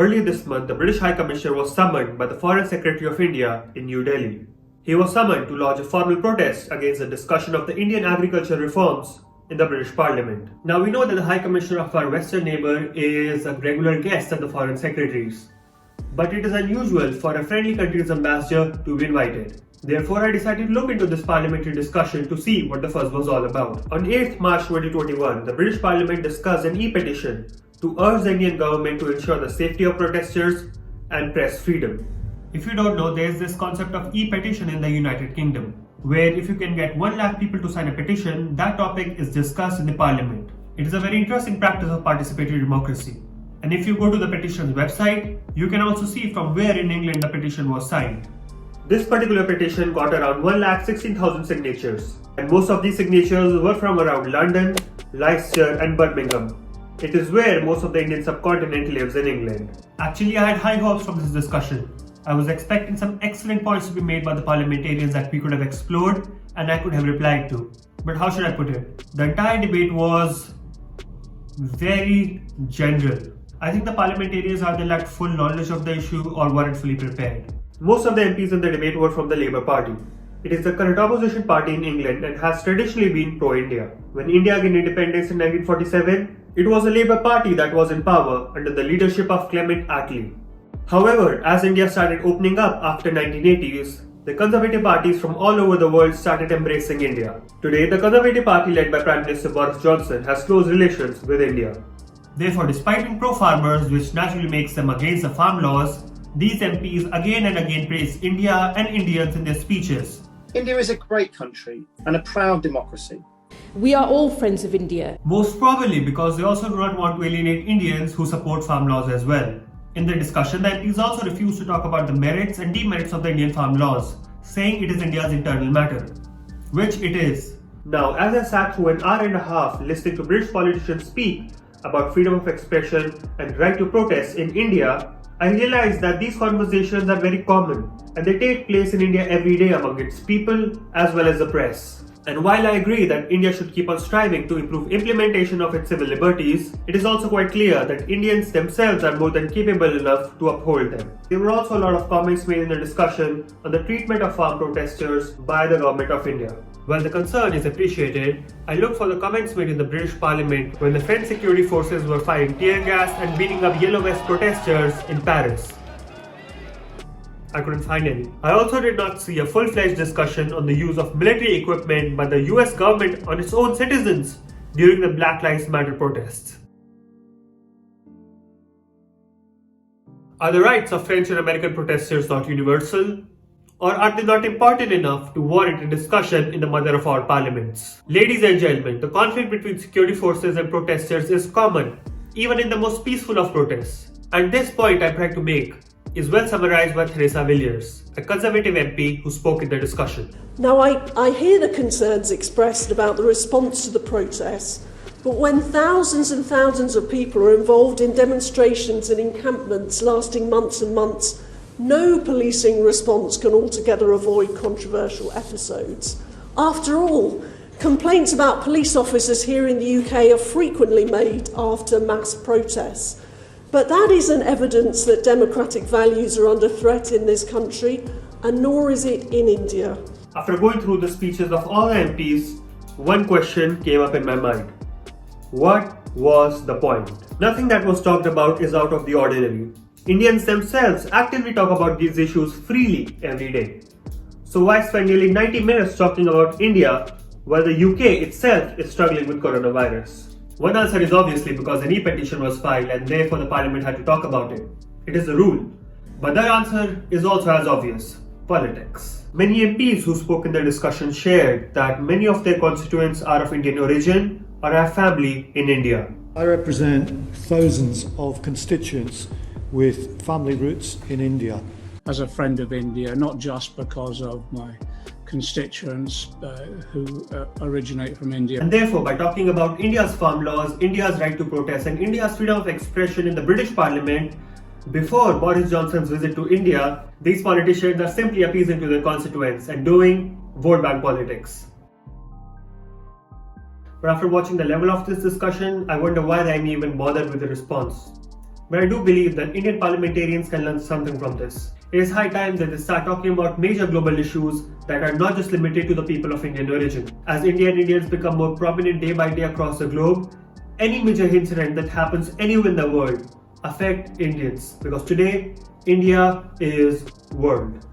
Earlier this month, the British High Commissioner was summoned by the Foreign Secretary of India in New Delhi. He was summoned to lodge a formal protest against the discussion of the Indian agriculture reforms in the British Parliament. Now we know that the High Commissioner of our Western neighbour is a regular guest at the Foreign Secretaries, but it is unusual for a friendly country's ambassador to be invited. Therefore, I decided to look into this parliamentary discussion to see what the fuss was all about. On 8th March 2021, the British Parliament discussed an e-petition to urge the Indian government to ensure the safety of protesters and press freedom. If you don't know, there is this concept of e-petition in the United Kingdom, where if you can get 1 lakh people to sign a petition, that topic is discussed in the parliament. It is a very interesting practice of participatory democracy. And if you go to the petition's website, you can also see from where in England the petition was signed. This particular petition got around 1,16,000 signatures, and most of these signatures were from around London, Leicester and Birmingham. It is where most of the Indian subcontinent lives in England. Actually, I had high hopes from this discussion. I was expecting some excellent points to be made by the parliamentarians that we could have explored and I could have replied to. But how should I put it? The entire debate was very general. I think the parliamentarians either lacked full knowledge of the issue or weren't fully prepared. Most of the MPs in the debate were from the Labour Party. It is the current opposition party in England and has traditionally been pro-India. When India gained independence in 1947, it was the Labour Party that was in power under the leadership of Clement Attlee. However, as India started opening up after 1980s, the conservative parties from all over the world started embracing India. Today, the Conservative Party led by Prime Minister Boris Johnson has close relations with India. Therefore, despite being pro-farmers, which naturally makes them against the farm laws, these MPs again and again praise India and Indians in their speeches. India is a great country and a proud democracy. We are all friends of India. Most probably because they also do not want to alienate Indians who support farm laws as well. In the discussion, the MPs also refused to talk about the merits and demerits of the Indian farm laws, saying it is India's internal matter, which it is. Now, as I sat through an hour and a half listening to British politicians speak about freedom of expression and right to protest in India, I realized that these conversations are very common and they take place in India every day among its people as well as the press. And while I agree that India should keep on striving to improve implementation of its civil liberties, it is also quite clear that Indians themselves are more than capable enough to uphold them. There were also a lot of comments made in the discussion on the treatment of farm protesters by the Government of India. While the concern is appreciated, I looked for the comments made in the British Parliament when the French security forces were firing tear gas and beating up Yellow Vest protesters in Paris. I couldn't find any. I also did not see a full-fledged discussion on the use of military equipment by the US government on its own citizens during the Black Lives Matter protests. Are the rights of French and American protesters not universal? Or are they not important enough to warrant a discussion in the mother of all parliaments? Ladies and gentlemen, the conflict between security forces and protesters is common, even in the most peaceful of protests. And this point I tried to make is well summarized by Theresa Villiers, a Conservative MP who spoke in the discussion. Now, I hear the concerns expressed about the response to the protests, but when thousands and thousands of people are involved in demonstrations and encampments lasting months and months, no policing response can altogether avoid controversial episodes. After all, complaints about police officers here in the UK are frequently made after mass protests. But that isn't evidence that democratic values are under threat in this country, and nor is it in India. After going through the speeches of all the MPs, one question came up in my mind. What was the point? Nothing that was talked about is out of the ordinary. Indians themselves actively talk about these issues freely every day. So why spend nearly 90 minutes talking about India while the UK itself is struggling with coronavirus? One answer is obviously because an e-petition was filed and therefore the parliament had to talk about it. It is the rule. But the answer is also as obvious: politics. Many MPs who spoke in the discussion shared that many of their constituents are of Indian origin or have family in India. I represent thousands of constituents with family roots in India. As a friend of India, not just because of my constituents who originate from India. And therefore, by talking about India's farm laws, India's right to protest and India's freedom of expression in the British Parliament, before Boris Johnson's visit to India, these politicians are simply appeasing to their constituents and doing vote bank politics. But after watching the level of this discussion, I wonder why the ME even bothered with the response. But I do believe that Indian parliamentarians can learn something from this. It is high time that they start talking about major global issues that are not just limited to the people of Indian origin. As India and Indians become more prominent day by day across the globe, any major incident that happens anywhere in the world affect Indians, because today India is world.